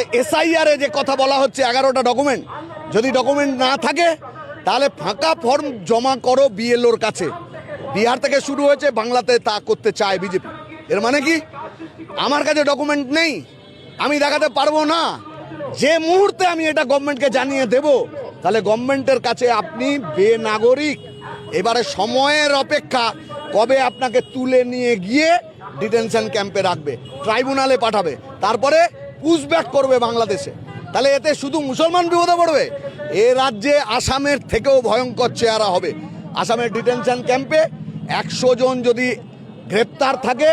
তাহলে এসআইআর এ যে কথা বলা হচ্ছে 11টা ডকুমেন্ট, যদি ডকুমেন্ট না থাকে তাহলে ফাঁকা ফর্ম জমা করো বিএলওর কাছে। বিহার থেকে শুরু হয়েছে, বাংলাতে তা করতে চায় বিজেপি। এর মানে কি আমার কাছে ডকুমেন্ট নেই, আমি দেখাতে পারবো না। যে মুহূর্তে আমি এটা গভর্নমেন্টকে জানিয়ে দেব, তাহলে গভর্নমেন্টের কাছে আপনি বেনাগরিক। এবারে সময়ের অপেক্ষা, কবে আপনাকে তুলে নিয়ে গিয়ে ডিটেনশন ক্যাম্পে রাখবে, ট্রাইব্যুনালে পাঠাবে, তারপরে পুশব্যাক করবে বাংলাদেশে। তাহলে এতে শুধু মুসলমান বিপদে পড়বে, এ রাজ্যে আসামের থেকেও ভয়ঙ্কর চেহারা হবে। আসামের ডিটেনশন ক্যাম্পে 100 জন যদি গ্রেপ্তার থাকে,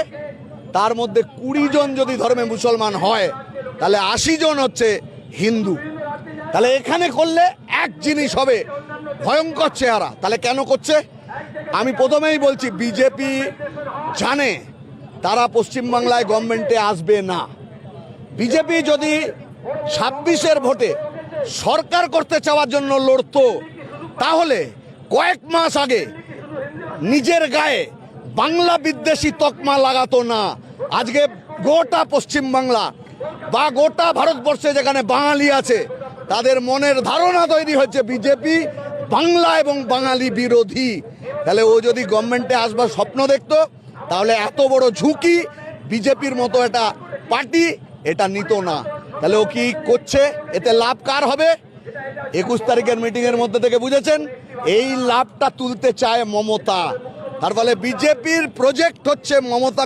তার মধ্যে 20 জন যদি ধর্মে মুসলমান হয়, তাহলে 80 জন হচ্ছে হিন্দু। তাহলে এখানে করলে এক জিনিস হবে, ভয়ঙ্কর চেহারা। তাহলে কেন করছে? আমি প্রথমেই বলছি, বিজেপি জানে তারা পশ্চিমবাংলায় গভর্নমেন্টে আসবে না। বিজেপি যদি 26-এর ভোটে সরকার করতে চাওয়ার জন্য লড়তো, তাহলে কয়েক মাস আগে নিজের গায়ে বাংলা বিদ্বেষী তকমা লাগাতো না। আজকে গোটা পশ্চিমবাংলা বা গোটা ভারতবর্ষে যেখানে বাঙালি আছে, তাদের মনের ধারণা তৈরি হচ্ছে বিজেপি বাংলা এবং বাঙালি বিরোধী। তাহলে ও যদি গভর্নমেন্টে আসবার স্বপ্ন দেখতো, তাহলে এত বড় ঝুঁকি বিজেপির মতো একটা পার্টি এটা নিত না। তাহলে ও কি করছে? এতে লাভ কার হবে? 21 তারিখের মিটিংয়ের মধ্যে থেকে বুঝেছেন, এই লাভটা তুলতে চায় মমতা। তার ফলে বিজেপির প্রজেক্ট হচ্ছে মমতা